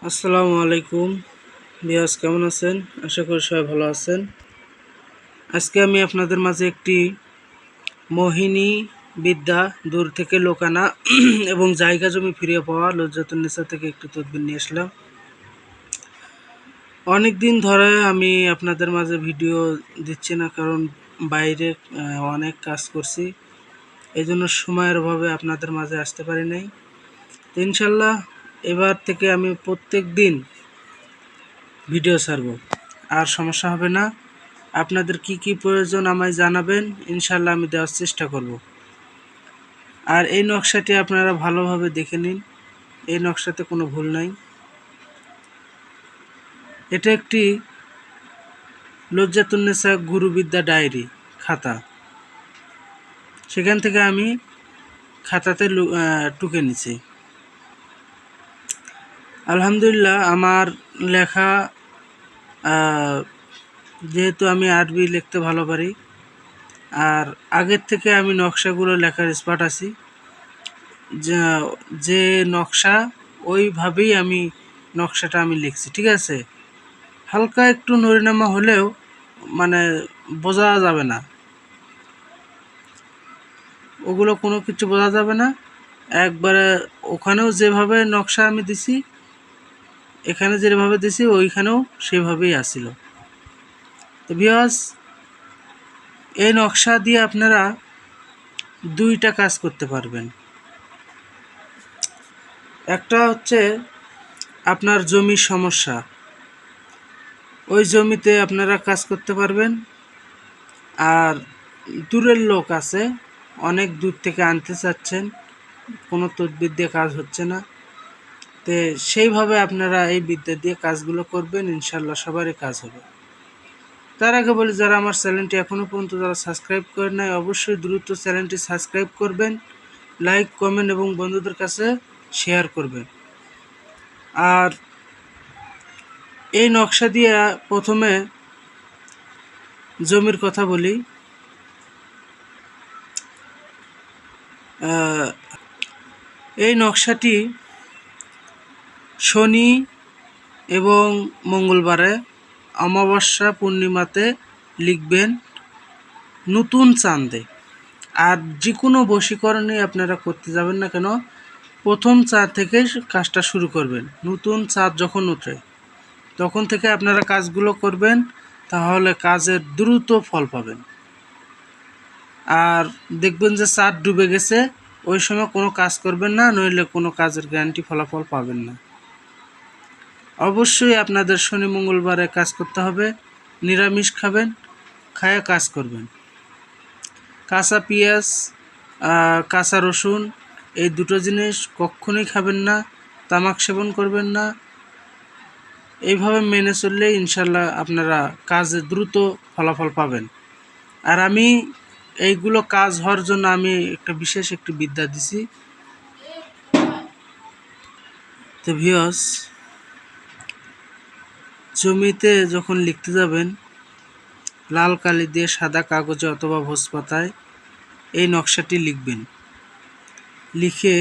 আসসালামু আলাইকুম বিয়াস, কেমন আছেন? আশা করি সবাই ভালো আছেন। আজকে আমি আপনাদের মাঝে একটি মোহিনী বিদ্যা, দূর থেকে লোকানা এবং জায়গা জমি ফিরিয়ে পাওয়া লজ্জাতুন্নেসা থেকে একটি তদবির নিয়ে আসলাম। অনেক দিন ধরে আমি আপনাদের মাঝে ভিডিও দিচ্ছি না, কারণ বাইরে অনেক কাজ করছি, এই জন্য সময়ের অভাবে আপনাদের মাঝে আসতে পারি নাই। তো ইনশাল্লাহ এবার থেকে আমি প্রত্যেক দিন ভিডিও ছাড়ব, আর সমস্যা হবে না। আপনাদের কি কি প্রয়োজন আমায় জানাবেন, ইনশাল্লাহ আমি দেওয়ার চেষ্টা করব। আর এই নকশাটি আপনারা ভালোভাবে দেখে নিন, এই নকশাতে কোনো ভুল নাই। এটা একটি লজ্জাতুন্নেসা গুরুবিদ্যা ডায়েরি খাতা, সেখান থেকে আমি খাতাতে টুকে নিছি। আলহামদুলিল্লাহ, আমার লেখা, যেহেতু আমি আরবি লিখতে ভালো পারি, আর আগের থেকে আমি নকশাগুলো লেখার এক্সপার্ট আছি, যে নকশা ওইভাবেই আমি নকশাটা আমি লিখছি, ঠিক আছে। হালকা একটু নড়িনামা হলেও মানে বোঝা যাবে না, ওগুলো কোনো কিছু বোঝা যাবে না। একবারে ওখানেও যেভাবে নকশা আমি দিছি, এখানে যেভাবে দিছি ওইখানেও সেভাবেই আসছিল। তো ভিউয়ার্স, এই নকশা দিয়ে আপনারা দুইটা কাজ করতে পারবেন। একটা হচ্ছে আপনার জমির সমস্যা, ওই জমিতে আপনারা কাজ করতে পারবেন। আর দূরের লোক আছে, অনেক দূর থেকে আনতে চাচ্ছেন, কোনো তদবির দিয়ে কাজ হচ্ছে না, তো সেইভাবে আপনারা এই বিদ্যা দিয়ে কাজগুলো করবেন, ইনশাল্লাহ সবারই কাজ হবে। তার আগে বলি, যারা আমার চ্যানেলটি এখনও পর্যন্ত যারা সাবস্ক্রাইব করেন নাই, অবশ্যই দ্রুত চ্যানেলটি সাবস্ক্রাইব করবেন, লাইক, কমেন্ট এবং বন্ধুদের কাছে শেয়ার করবেন। আর এই নকশা দিয়ে প্রথমে জমির কথা বলি। এই নকশাটি শনি এবং মঙ্গলবারে, অমাবস্যা, পূর্ণিমাতে লিখবেন নতুন চাঁদে। আর যে কোনো বশীকরণে আপনারা করতে যাবেন না কেন, প্রথম চাঁদ থেকে কাজটা শুরু করবেন। নতুন চাঁদ যখন ওঠে তখন থেকে আপনারা কাজগুলো করবেন, তাহলে কাজের দ্রুত ফল পাবেন। আর দেখবেন যে চাঁদ ডুবে গেছে, ওই সময় কোনো কাজ করবেন না, নইলে কোনো কাজের গ্যারান্টি ফলাফল পাবেন না। অবশ্যই আপনাদের শনি মঙ্গলবারে কাজ করতে হবে, নিরামিষ খাবেন, খায়া কাজ করবেন। কাঁচা পেঁয়াজ, কাঁচা রসুন, এই দুটো জিনিস কখনোই খাবেন না, তামাক সেবন করবেন না। এইভাবে মেনে চললে ইনশাল্লাহ আপনারা কাজে দ্রুত ফলাফল পাবেন। আর আমি এইগুলো কাজ হওয়ার জন্য আমি একটা বিশেষ একটি বিদ্যা দিছি। তো ভিউয়ার্স, জমিতে যখন লিখতে যাবেন, লাল কালি দিয়ে সাদা কাগজে অথবা ভোজপাতায় এই নকশাটি লিখবেন। লিখে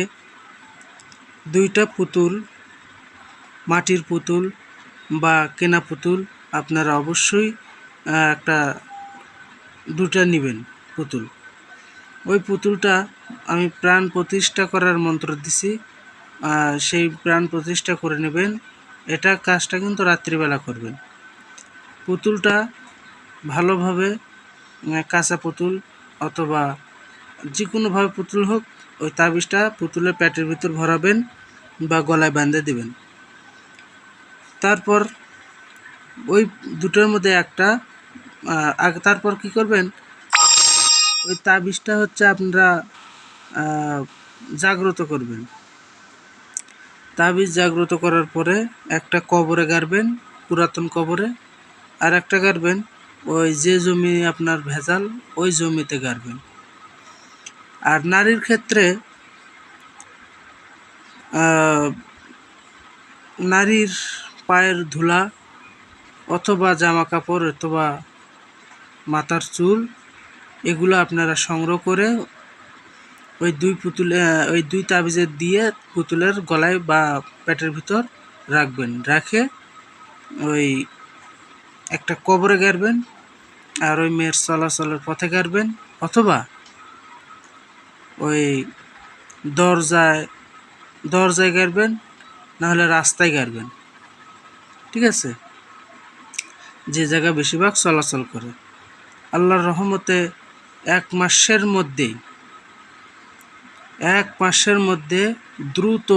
দুইটা পুতুল, মাটির পুতুল বা কেনা পুতুল, আপনারা অবশ্যই একটা দুটা নেবেন পুতুল। ওই পুতুলটা আমি প্রাণ প্রতিষ্ঠা করার মন্ত্র দিছি, সেই প্রাণ প্রতিষ্ঠা করে নেবেন। এটা কাজটা কিন্তু রাত্রিবেলা করবেন। পুতুলটা ভালোভাবে, কাঁচা পুতুল অথবা যে কোনোভাবে পুতুল হোক, ওই তাবিজটা পুতুলের পেটের ভিতর ভরাবেন বা গলায় বাঁধে দিবেন। তারপর ওই দুটোর মধ্যে একটা, তারপর কি করবেন, ওই তাবিজটা হচ্ছে আপনারা জাগ্রত করবেন। তাবিজ জাগ্রত করার পরে একটা কবরে গাড়বেন, পুরাতন কবরে, আর একটা গাড়বেন ওই যে জমি আপনার ভেজাল, ওই জমিতে গাড়বেন। আর নারীর ক্ষেত্রে নারীর পায়ের ধুলা অথবা জামা কাপড় অথবা মাথার চুল, এগুলো আপনারা সংগ্রহ করে ওই দুই তাবিজের দিয়ে পুতুলের গলায় বা পেটের ভিতর রাখবেন, রাখে ওই একটা কবরে গাড়বেন, আর ওই মেয়ের চলাচলের পথে গাড়বেন, অথবা ওই দরজায় গাড়বেন, নাহলে রাস্তায় গাড়বেন। ঠিক আছে, যে জায়গা বেশিরভাগ চলাচল করে। আল্লাহর রহমতে 1 মাসের মধ্যে দ্রুত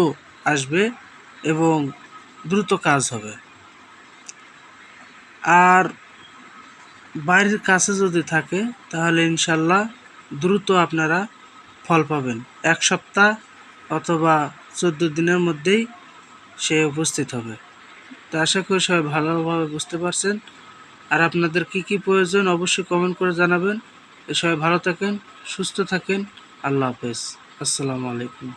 আসবে এবং দ্রুত কাজ হবে। আর বাড়ির কাছে যদি থাকে তাহলে ইনশাল্লাহ দ্রুত আপনারা ফল পাবেন। 1 সপ্তাহ অথবা 14 দিনের মধ্যেই সে উপস্থিত হবে। তো আশা করি সবাই ভালোভাবে বুঝতে পারছেন। আর আপনাদের কি কি প্রয়োজন অবশ্যই কমেন্ট করে জানাবেন। সবাই ভালো থাকেন, সুস্থ থাকেন। আল্লাহ হাফেজ। আসসালামু আলাইকুম।